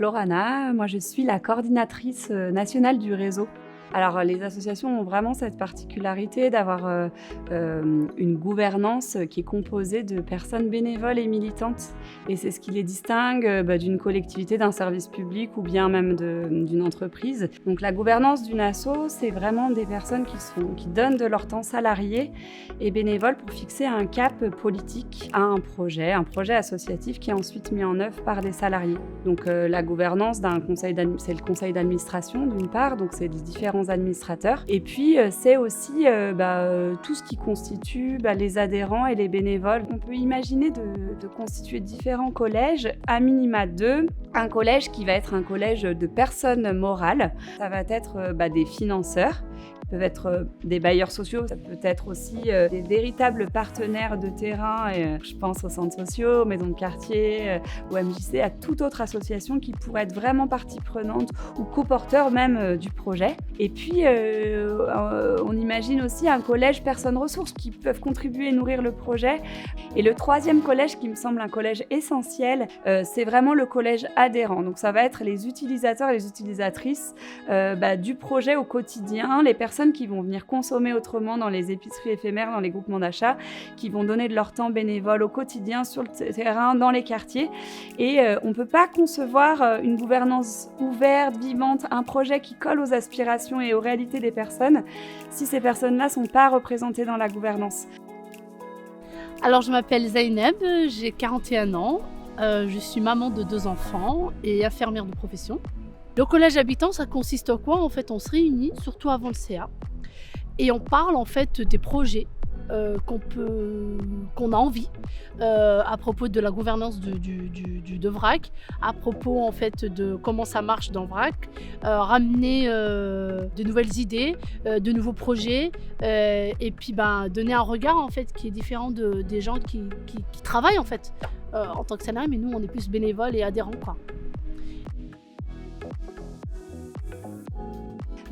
Laurana, moi je suis la coordinatrice nationale du réseau. Alors les associations ont vraiment cette particularité d'avoir une gouvernance qui est composée de personnes bénévoles et militantes. Et c'est ce qui les distingue d'une collectivité, d'un service public ou bien même d'une entreprise. Donc la gouvernance d'une asso, c'est vraiment des personnes qui donnent de leur temps salarié et bénévole pour fixer un cap politique à un projet associatif qui est ensuite mis en œuvre par des salariés. Donc la gouvernance d'un conseil c'est le conseil d'administration d'une part, donc c'est les différents administrateurs. Et puis c'est aussi tout ce qui constitue les adhérents et les bénévoles. On peut imaginer de constituer différents collèges, à minima 2. Un collège qui va être un collège de personnes morales. Ça va être des financeurs. Peuvent être des bailleurs sociaux, ça peut être aussi des véritables partenaires de terrain, je pense aux centres sociaux, maisons de quartier ou MJC, à toute autre association qui pourrait être vraiment partie prenante ou coporteur même du projet. Et puis on imagine aussi un collège personnes ressources qui peuvent contribuer et nourrir le projet. Et le troisième collège qui me semble un collège essentiel, c'est vraiment le collège adhérent. Donc ça va être les utilisateurs et les utilisatrices du projet au quotidien, les personnes qui vont venir consommer autrement dans les épiceries éphémères, dans les groupements d'achat, qui vont donner de leur temps bénévole au quotidien, sur le terrain, dans les quartiers. Et on ne peut pas concevoir une gouvernance ouverte, vivante, un projet qui colle aux aspirations et aux réalités des personnes si ces personnes-là ne sont pas représentées dans la gouvernance. Alors je m'appelle Zeynep, j'ai 41 ans, je suis maman de 2 enfants et infirmière de profession. Le collège habitant, ça consiste en quoi? En fait, on se réunit, surtout avant le CA, et on parle en fait des projets qu'on a envie à propos de la gouvernance de VRAC, à propos en fait de comment ça marche dans VRAC, ramener de nouvelles idées, de nouveaux projets, et puis donner un regard en fait qui est différent des gens qui travaillent en fait en tant que salarié, mais nous on est plus bénévoles et adhérents quoi.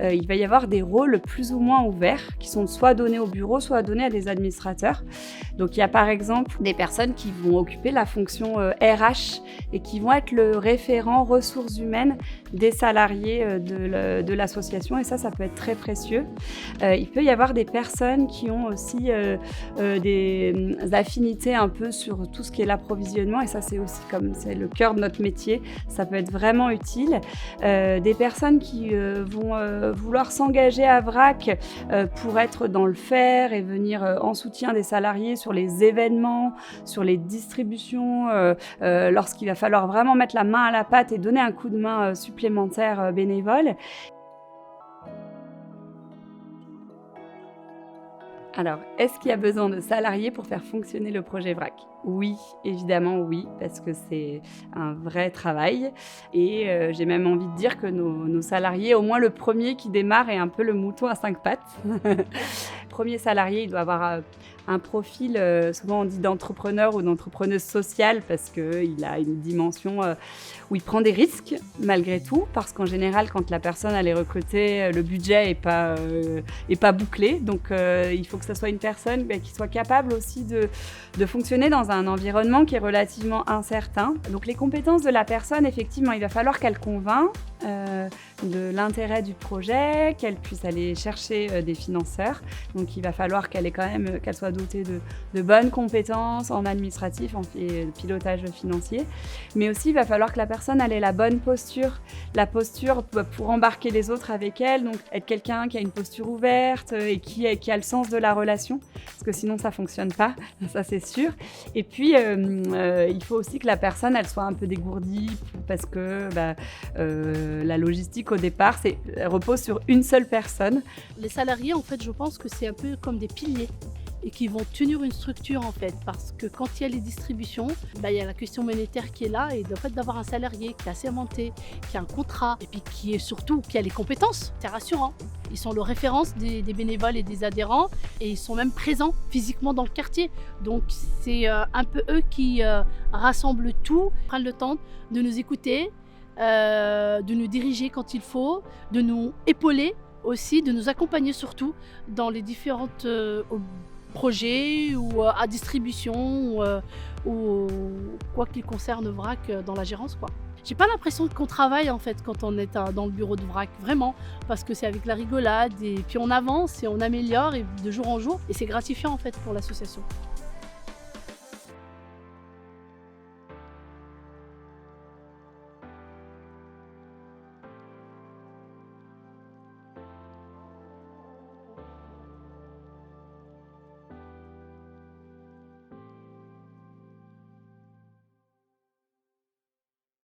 Il va y avoir des rôles plus ou moins ouverts qui sont soit donnés au bureau, soit donnés à des administrateurs. Donc il y a par exemple des personnes qui vont occuper la fonction RH et qui vont être le référent ressources humaines des salariés de l'association, et ça peut être très précieux. Il peut y avoir des personnes qui ont aussi des affinités un peu sur tout ce qui est l'approvisionnement, et ça c'est aussi comme c'est le cœur de notre métier, ça peut être vraiment utile. Des personnes qui vont vouloir s'engager à VRAC pour être dans le faire et venir en soutien des salariés sur les événements, sur les distributions, lorsqu'il va falloir vraiment mettre la main à la pâte et donner un coup de main supplémentaire bénévole. Alors, est-ce qu'il y a besoin de salariés pour faire fonctionner le projet VRAC ? Oui, évidemment oui, parce que c'est un vrai travail. Et j'ai même envie de dire que nos salariés, au moins le premier qui démarre, est un peu le mouton à 5 pattes. Le premier salarié, il doit avoir un profil, souvent on dit d'entrepreneur ou d'entrepreneuse sociale, parce qu'il a une dimension où il prend des risques malgré tout, parce qu'en général, quand la personne elle est recrutée, le budget est pas bouclé. Donc il faut que ce soit une personne qui soit capable aussi de fonctionner dans un environnement qui est relativement incertain. Donc les compétences de la personne, effectivement, il va falloir qu'elle convainc de l'intérêt du projet, qu'elle puisse aller chercher des financeurs. Donc il va falloir qu'elle soit dotée de bonnes compétences en administratif, en pilotage financier. Mais aussi, il va falloir que la personne ait la bonne posture. La posture pour embarquer les autres avec elle, donc être quelqu'un qui a une posture ouverte et qui a le sens de la relation, parce que sinon ça ne fonctionne pas, ça c'est sûr. Et puis, il faut aussi que la personne elle soit un peu dégourdie, parce que la logistique au départ, repose sur une seule personne. Les salariés, en fait, je pense que c'est un peu comme des piliers et qui vont tenir une structure en fait, parce que quand il y a les distributions, il y a la question monétaire qui est là, et le fait d'avoir un salarié qui est assermenté, qui a un contrat et puis qui a les compétences, c'est rassurant. Ils sont le référence des bénévoles et des adhérents, et ils sont même présents physiquement dans le quartier. Donc c'est un peu eux qui rassemblent tout, prennent le temps de nous écouter, de nous diriger quand il faut, de nous épauler aussi, de nous accompagner surtout dans les différentes projets ou à distribution ou quoi qu'il concerne VRAC dans la gérance, quoi. J'ai pas l'impression qu'on travaille en fait quand on est dans le bureau de vrac, vraiment, parce que c'est avec la rigolade et puis on avance et on améliore et de jour en jour et c'est gratifiant en fait pour l'association.